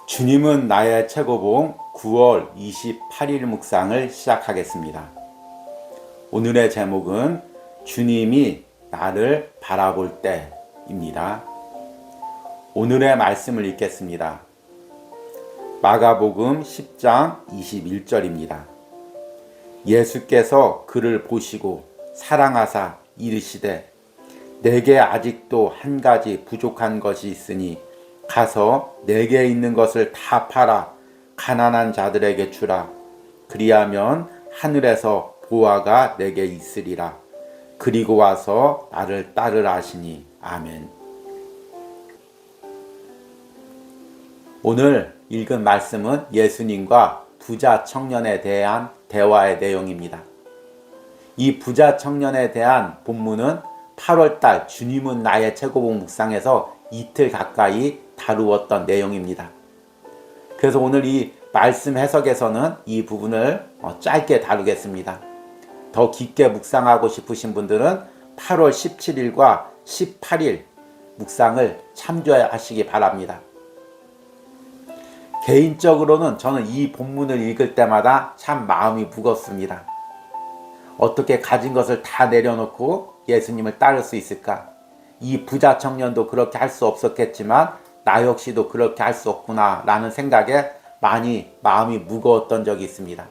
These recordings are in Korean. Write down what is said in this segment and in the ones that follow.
주님은 나의 최고봉 9월 28일 묵상을 시작하겠습니다. 오늘의 제목은 주님이 나를 바라볼 때입니다. 오늘의 말씀을 읽겠습니다. 마가복음 10장 21절입니다. 예수께서 그를 보시고 사랑하사 이르시되 내게 아직도 한 가지 부족한 것이 있으니 가서 내게 있는 것을 다 팔아 가난한 자들에게 주라. 그리하면 하늘에서 보화가 내게 있으리라. 그리고 와서 나를 따르라 하시니. 아멘. 오늘 읽은 말씀은 예수님과 부자 청년에 대한 대화의 내용입니다. 이 부자 청년에 대한 본문은 8월달 주님은 나의 최고봉 묵상에서 이틀 가까이 다루었던 내용입니다. 그래서 오늘 이 말씀 해석에서는 이 부분을 짧게 다루겠습니다. 더 깊게 묵상하고 싶으신 분들은 8월 17일과 18일 묵상을 참조하시기 바랍니다. 개인적으로는 저는 이 본문을 읽을 때마다 참 마음이 무겁습니다. 어떻게 가진 것을 다 내려놓고 예수님을 따를 수 있을까? 이 부자 청년도 그렇게 할 수 없었겠지만 나 역시도 그렇게 할 수 없구나 라는 생각에 많이 마음이 무거웠던 적이 있습니다.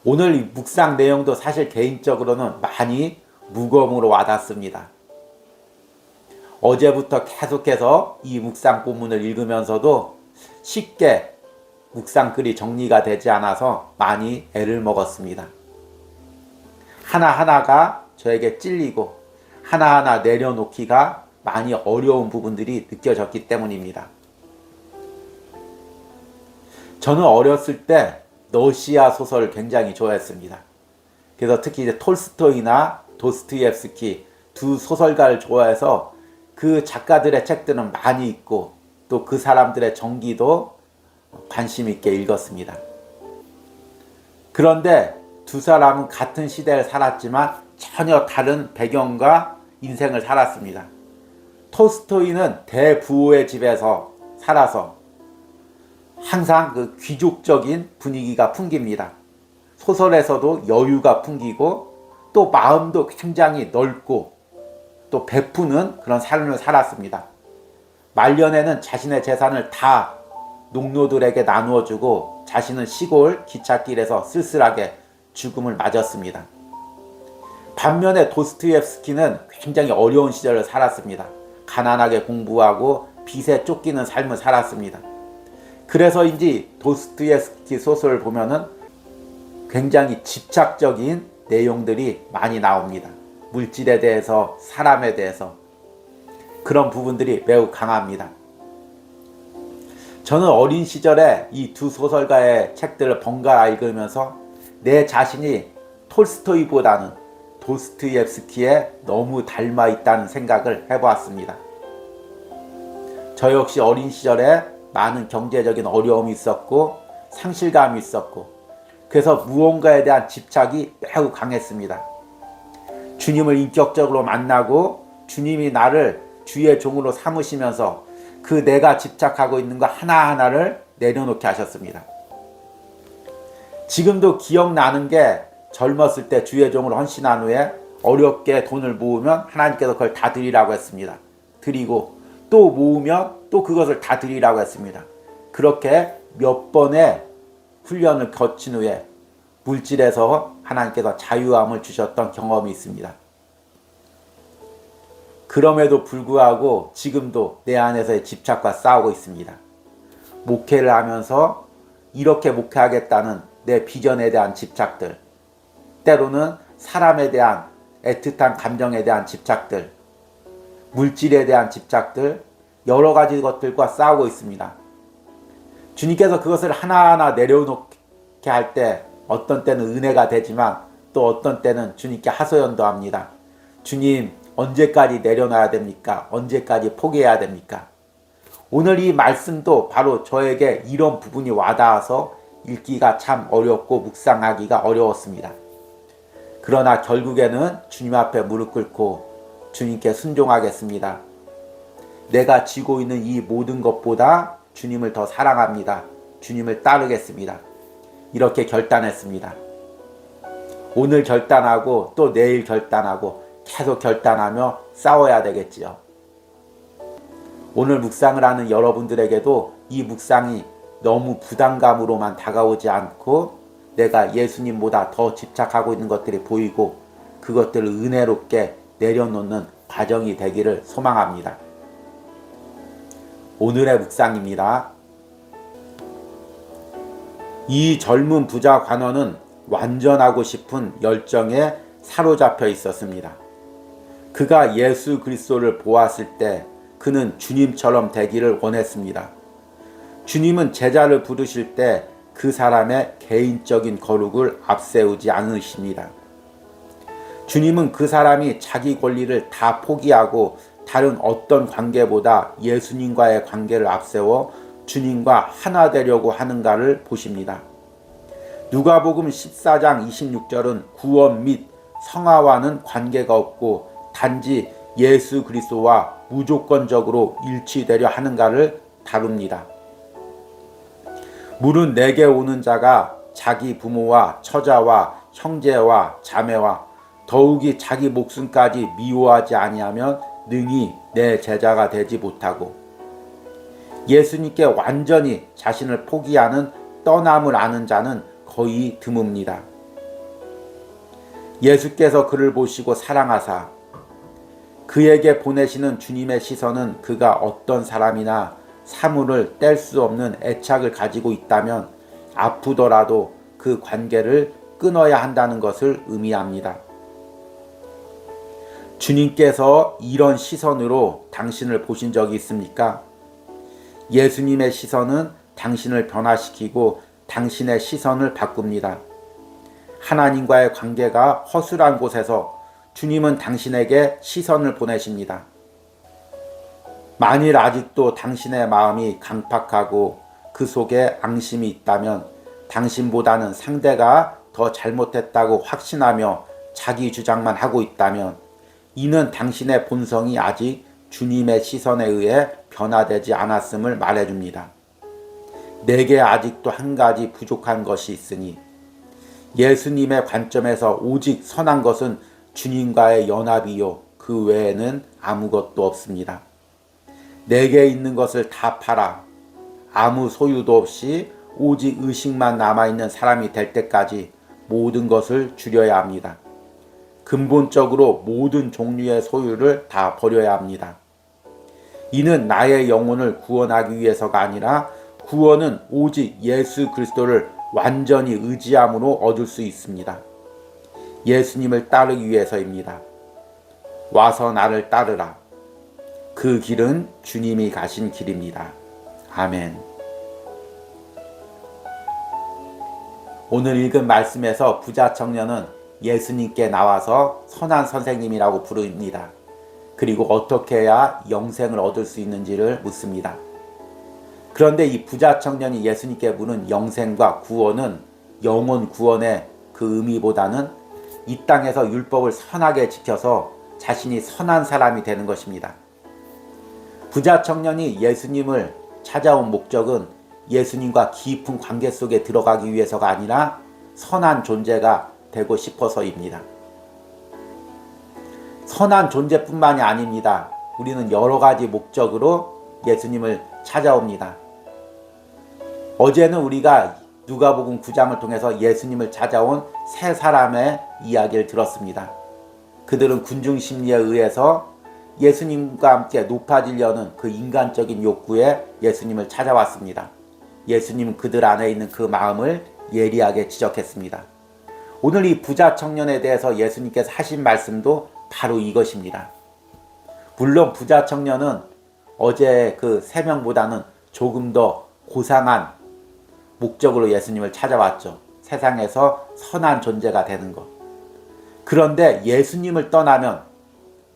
오늘 이 묵상 내용도 사실 개인적으로는 많이 무거움으로 와닿습니다. 어제부터 계속해서 이 묵상 본문을 읽으면서도 쉽게 묵상글이 정리가 되지 않아서 많이 애를 먹었습니다. 하나하나가 저에게 찔리고 하나하나 내려놓기가 많이 어려운 부분들이 느껴졌기 때문입니다. 저는 어렸을 때 러시아 소설을 굉장히 좋아했습니다. 그래서 특히 이제 톨스토이나 도스토옙스키 두 소설가를 좋아해서 그 작가들의 책들은 많이 읽고 또 그 사람들의 전기도 관심 있게 읽었습니다. 그런데 두 사람은 같은 시대를 살았지만 전혀 다른 배경과 인생을 살았습니다. 톨스토이는 대부호의 집에서 살아서 항상 그 귀족적인 분위기가 풍깁니다. 소설에서도 여유가 풍기고 또 마음도 굉장히 넓고 또 베푸는 그런 삶을 살았습니다. 말년에는 자신의 재산을 다 농노들에게 나누어주고 자신은 시골 기찻길에서 쓸쓸하게 죽음을 맞았습니다. 반면에 도스토옙스키는 굉장히 어려운 시절을 살았습니다. 가난하게 공부하고 빚에 쫓기는 삶을 살았습니다. 그래서인지 도스토옙스키 소설을 보면은 굉장히 집착적인 내용들이 많이 나옵니다. 물질에 대해서, 사람에 대해서 그런 부분들이 매우 강합니다. 저는 어린 시절에 이 두 소설가의 책들을 번갈아 읽으면서 내 자신이 톨스토이보다는 도스토옙스키에 너무 닮아 있다는 생각을 해보았습니다. 저 역시 어린 시절에 많은 경제적인 어려움이 있었고 상실감이 있었고 그래서 무언가에 대한 집착이 매우 강했습니다. 주님을 인격적으로 만나고 주님이 나를 주의 종으로 삼으시면서 그 내가 집착하고 있는 것 하나하나를 내려놓게 하셨습니다. 지금도 기억나는 게 젊었을 때 주의 종으로 헌신한 후에 어렵게 돈을 모으면 하나님께서 그걸 다 드리라고 했습니다. 드리고 또 모으면 또 그것을 다 드리라고 했습니다. 그렇게 몇 번의 훈련을 거친 후에 물질에서 하나님께서 자유함을 주셨던 경험이 있습니다. 그럼에도 불구하고 지금도 내 안에서의 집착과 싸우고 있습니다. 목회를 하면서 이렇게 목회하겠다는 내 비전에 대한 집착들, 때로는 사람에 대한 애틋한 감정에 대한 집착들, 물질에 대한 집착들, 여러 가지 것들과 싸우고 있습니다. 주님께서 그것을 하나하나 내려놓게 할 때 어떤 때는 은혜가 되지만 또 어떤 때는 주님께 하소연도 합니다. 주님, 언제까지 내려놔야 됩니까? 언제까지 포기해야 됩니까? 오늘 이 말씀도 바로 저에게 이런 부분이 와닿아서 읽기가 참 어렵고 묵상하기가 어려웠습니다. 그러나 결국에는 주님 앞에 무릎 꿇고 주님께 순종하겠습니다. 내가 쥐고 있는 이 모든 것보다 주님을 더 사랑합니다. 주님을 따르겠습니다. 이렇게 결단했습니다. 오늘 결단하고 또 내일 결단하고 계속 결단하며 싸워야 되겠지요. 오늘 묵상을 하는 여러분들에게도 이 묵상이 너무 부담감으로만 다가오지 않고 내가 예수님보다 더 집착하고 있는 것들이 보이고 그것들을 은혜롭게 내려놓는 과정이 되기를 소망합니다. 오늘의 묵상입니다. 이 젊은 부자 관원은 완전하고 싶은 열정에 사로잡혀 있었습니다. 그가 예수 그리스도를 보았을 때 그는 주님처럼 되기를 원했습니다. 주님은 제자를 부르실 때 그 사람의 개인적인 거룩을 앞세우지 않으십니다. 주님은 그 사람이 자기 권리를 다 포기하고 다른 어떤 관계보다 예수님과의 관계를 앞세워 주님과 하나 되려고 하는가를 보십니다. 누가복음 14장 26절은 구원 및 성화와는 관계가 없고 단지 예수 그리스도와 무조건적으로 일치되려 하는가를 다룹니다. 물은 내게 오는 자가 자기 부모와 처자와 형제와 자매와 더욱이 자기 목숨까지 미워하지 아니하면 능히 내 제자가 되지 못하고 예수님께 완전히 자신을 포기하는 떠남을 아는 자는 거의 드뭅니다. 예수께서 그를 보시고 사랑하사 그에게 보내시는 주님의 시선은 그가 어떤 사람이나 사물을 뗄 수 없는 애착을 가지고 있다면 아프더라도 그 관계를 끊어야 한다는 것을 의미합니다. 주님께서 이런 시선으로 당신을 보신 적이 있습니까? 예수님의 시선은 당신을 변화시키고 당신의 시선을 바꿉니다. 하나님과의 관계가 허술한 곳에서 주님은 당신에게 시선을 보내십니다. 만일 아직도 당신의 마음이 강팍하고 그 속에 앙심이 있다면 당신보다는 상대가 더 잘못했다고 확신하며 자기 주장만 하고 있다면 이는 당신의 본성이 아직 주님의 시선에 의해 변화되지 않았음을 말해줍니다. 내게 아직도 한 가지 부족한 것이 있으니 예수님의 관점에서 오직 선한 것은 주님과의 연합이요 그 외에는 아무것도 없습니다. 내게 있는 것을 다 팔아 아무 소유도 없이 오직 의식만 남아있는 사람이 될 때까지 모든 것을 줄여야 합니다. 근본적으로 모든 종류의 소유를 다 버려야 합니다. 이는 나의 영혼을 구원하기 위해서가 아니라 구원은 오직 예수 그리스도를 완전히 의지함으로 얻을 수 있습니다. 예수님을 따르기 위해서입니다. 와서 나를 따르라. 그 길은 주님이 가신 길입니다. 아멘. 오늘 읽은 말씀에서 부자 청년은 예수님께 나와서 선한 선생님이라고 부릅니다. 그리고 어떻게 해야 영생을 얻을 수 있는지를 묻습니다. 그런데 이 부자 청년이 예수님께 묻는 영생과 구원은 영혼 구원의 그 의미보다는 이 땅에서 율법을 선하게 지켜서 자신이 선한 사람이 되는 것입니다. 부자 청년이 예수님을 찾아온 목적은 예수님과 깊은 관계 속에 들어가기 위해서가 아니라 선한 존재가 되고 싶어서입니다. 선한 존재뿐만이 아닙니다. 우리는 여러 가지 목적으로 예수님을 찾아옵니다. 어제는 우리가 누가복음 9장을 통해서 예수님을 찾아온 세 사람의 이야기를 들었습니다. 그들은 군중 심리에 의해서 예수님과 함께 높아지려는 그 인간적인 욕구에 예수님을 찾아왔습니다. 예수님은 그들 안에 있는 그 마음을 예리하게 지적했습니다. 오늘 이 부자 청년에 대해서 예수님께서 하신 말씀도 바로 이것입니다. 물론 부자 청년은 어제 그 세 명보다는 조금 더 고상한 목적으로 예수님을 찾아왔죠. 세상에서 선한 존재가 되는 것. 그런데 예수님을 떠나면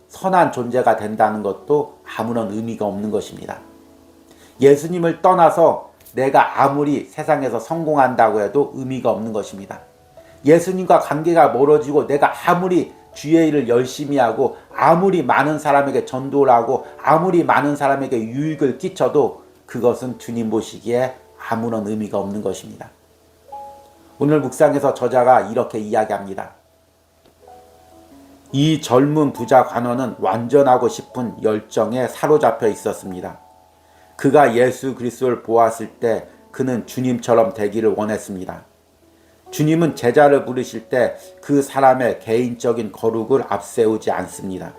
선한 존재가 된다는 것도 아무런 의미가 없는 것입니다. 예수님을 떠나서 내가 아무리 세상에서 성공한다고 해도 의미가 없는 것입니다. 예수님과 관계가 멀어지고 내가 아무리 주의 일을 열심히 하고 아무리 많은 사람에게 전도를 하고 아무리 많은 사람에게 유익을 끼쳐도 그것은 주님 보시기에 아무런 의미가 없는 것입니다. 오늘 묵상에서 저자가 이렇게 이야기합니다. 이 젊은 부자 관원은 완전하고 싶은 열정에 사로잡혀 있었습니다. 그가 예수 그리스도를 보았을 때 그는 주님처럼 되기를 원했습니다. 주님은 제자를 부르실 때 그 사람의 개인적인 거룩을 앞세우지 않습니다.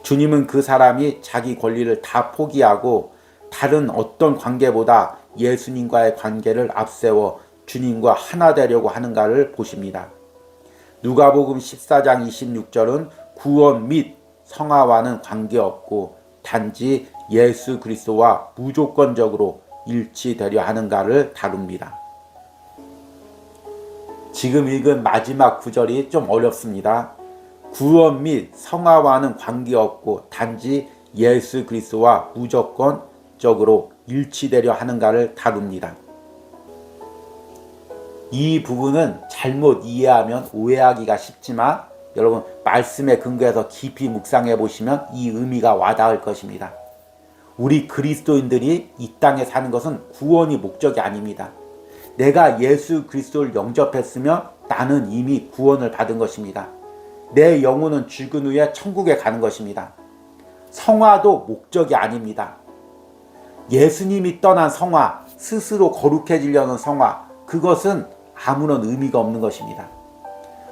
주님은 그 사람이 자기 권리를 다 포기하고 다른 어떤 관계보다 예수님과의 관계를 앞세워 주님과 하나 되려고 하는가를 보십니다. 누가복음 14장 26절은 구원 및 성화와는 관계없고 단지 예수 그리스도와 무조건적으로 일치되려 하는가를 다룹니다. 지금 읽은 마지막 구절이 좀 어렵습니다. 구원 및 성화와는 관계없고 단지 예수 그리스도와 무조건적으로 일치되려 하는가를 다룹니다. 이 부분은 잘못 이해하면 오해하기가 쉽지만 여러분 말씀에 근거해서 깊이 묵상해 보시면 이 의미가 와닿을 것입니다. 우리 그리스도인들이 이 땅에 사는 것은 구원이 목적이 아닙니다. 내가 예수 그리스도를 영접했으면 나는 이미 구원을 받은 것입니다. 내 영혼은 죽은 후에 천국에 가는 것입니다. 성화도 목적이 아닙니다. 예수님이 떠난 성화, 스스로 거룩해지려는 성화, 그것은 아무런 의미가 없는 것입니다.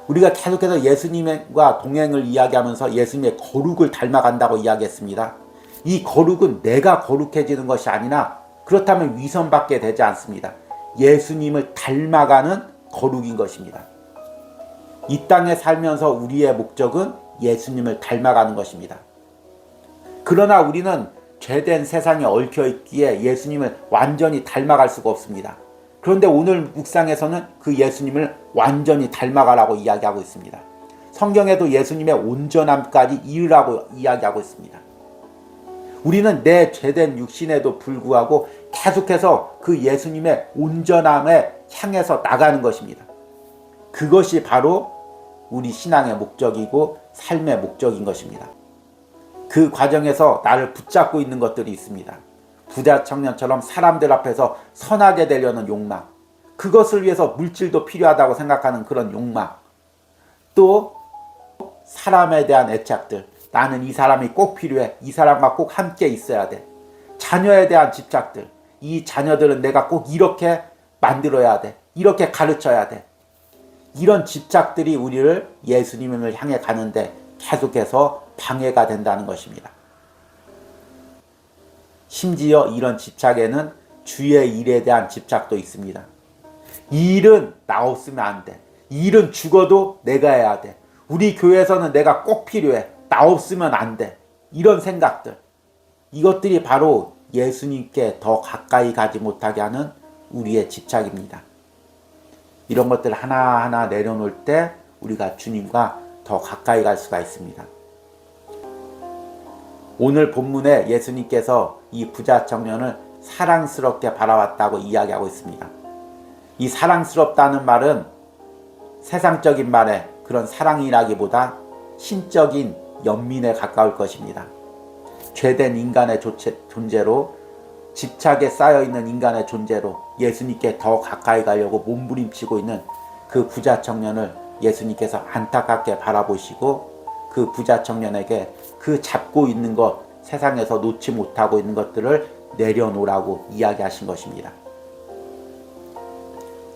우리가 계속해서 예수님과 동행을 이야기하면서 예수님의 거룩을 닮아간다고 이야기했습니다. 이 거룩은 내가 거룩해지는 것이 아니라 그렇다면 위선받게 되지 않습니다. 예수님을 닮아가는 거룩인 것입니다. 이 땅에 살면서 우리의 목적은 예수님을 닮아가는 것입니다. 그러나 우리는 죄된 세상에 얽혀 있기에 예수님을 완전히 닮아갈 수가 없습니다. 그런데 오늘 묵상에서는 그 예수님을 완전히 닮아가라고 이야기하고 있습니다. 성경에도 예수님의 온전함까지 이르라고 이야기하고 있습니다. 우리는 내 죄된 육신에도 불구하고 계속해서 그 예수님의 온전함에 향해서 나가는 것입니다. 그것이 바로 우리 신앙의 목적이고 삶의 목적인 것입니다. 그 과정에서 나를 붙잡고 있는 것들이 있습니다. 부자 청년처럼 사람들 앞에서 선하게 되려는 욕망, 그것을 위해서 물질도 필요하다고 생각하는 그런 욕망, 또 사람에 대한 애착들, 나는 이 사람이 꼭 필요해, 이 사람과 꼭 함께 있어야 돼. 자녀에 대한 집착들, 이 자녀들은 내가 꼭 이렇게 만들어야 돼, 이렇게 가르쳐야 돼. 이런 집착들이 우리를 예수님을 향해 가는데 계속해서 방해가 된다는 것입니다. 심지어 이런 집착에는 주의 일에 대한 집착도 있습니다. 이 일은 나 없으면 안 돼. 이 일은 죽어도 내가 해야 돼. 우리 교회에서는 내가 꼭 필요해. 나 없으면 안 돼. 이런 생각들. 이것들이 바로 예수님께 더 가까이 가지 못하게 하는 우리의 집착입니다. 이런 것들 하나하나 내려놓을 때 우리가 주님과 더 가까이 갈 수가 있습니다. 오늘 본문에 예수님께서 이 부자 청년을 사랑스럽게 바라봤다고 이야기하고 있습니다. 이 사랑스럽다는 말은 세상적인 말에 그런 사랑이라기보다 신적인 연민에 가까울 것입니다. 죄된 인간의 존재로, 집착에 쌓여있는 인간의 존재로 예수님께 더 가까이 가려고 몸부림치고 있는 그 부자 청년을 예수님께서 안타깝게 바라보시고 그 부자 청년에게 그 잡고 있는 것, 세상에서 놓지 못하고 있는 것들을 내려놓으라고 이야기하신 것입니다.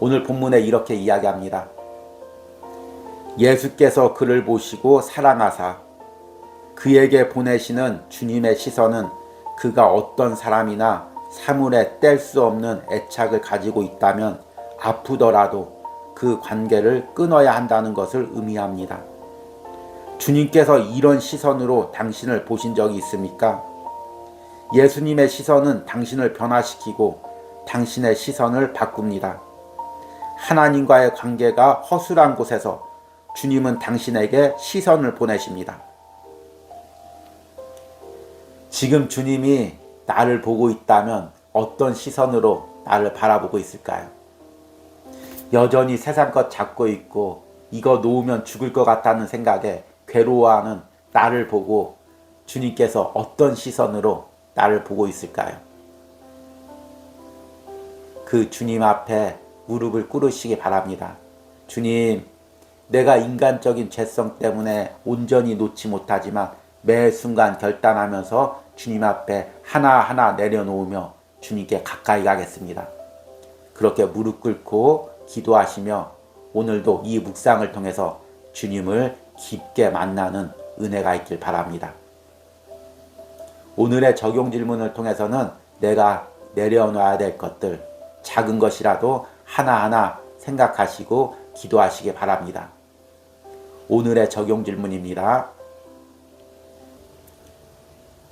오늘 본문에 이렇게 이야기합니다. 예수께서 그를 보시고 사랑하사 그에게 보내시는 주님의 시선은 그가 어떤 사람이나 사물에 뗄 수 없는 애착을 가지고 있다면 아프더라도 그 관계를 끊어야 한다는 것을 의미합니다. 주님께서 이런 시선으로 당신을 보신 적이 있습니까? 예수님의 시선은 당신을 변화시키고 당신의 시선을 바꿉니다. 하나님과의 관계가 허술한 곳에서 주님은 당신에게 시선을 보내십니다. 지금 주님이 나를 보고 있다면 어떤 시선으로 나를 바라보고 있을까요? 여전히 세상 것 잡고 있고 이거 놓으면 죽을 것 같다는 생각에 괴로워하는 나를 보고 주님께서 어떤 시선으로 나를 보고 있을까요? 그 주님 앞에 무릎을 꿇으시기 바랍니다. 주님, 내가 인간적인 죄성 때문에 온전히 놓지 못하지만 매 순간 결단하면서 주님 앞에 하나하나 내려놓으며 주님께 가까이 가겠습니다. 그렇게 무릎 꿇고 기도하시며 오늘도 이 묵상을 통해서 주님을 깊게 만나는 은혜가 있길 바랍니다. 오늘의 적용 질문을 통해서는 내가 내려놔야 될 것들, 작은 것이라도 하나하나 생각하시고 기도하시기 바랍니다. 오늘의 적용 질문입니다.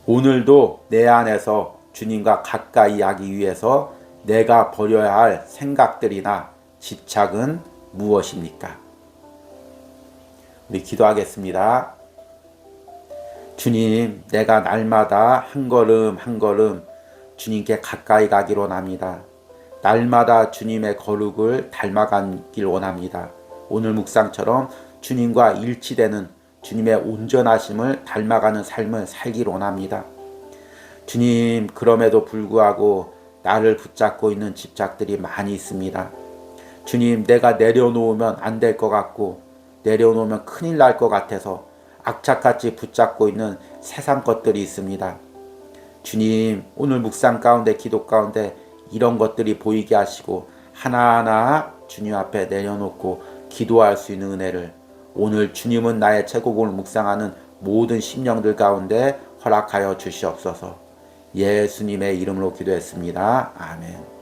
오늘도 내 안에서 주님과 가까이 하기 위해서 내가 버려야 할 생각들이나 집착은 무엇입니까? 우리 기도하겠습니다. 주님, 내가 날마다 한 걸음 한 걸음 주님께 가까이 가기로 원합니다. 날마다 주님의 거룩을 닮아가길 원합니다. 오늘 묵상처럼 주님과 일치되는 주님의 온전하심을 닮아가는 삶을 살기를 원합니다. 주님, 그럼에도 불구하고 나를 붙잡고 있는 집착들이 많이 있습니다. 주님, 내가 내려놓으면 안 될 것 같고 내려놓으면 큰일 날 것 같아서 악착같이 붙잡고 있는 세상 것들이 있습니다. 주님, 오늘 묵상 가운데 기도 가운데 이런 것들이 보이게 하시고 하나하나 주님 앞에 내려놓고 기도할 수 있는 은혜를 오늘 주님은 나의 최고봉을 묵상하는 모든 심령들 가운데 허락하여 주시옵소서. 예수님의 이름으로 기도했습니다. 아멘.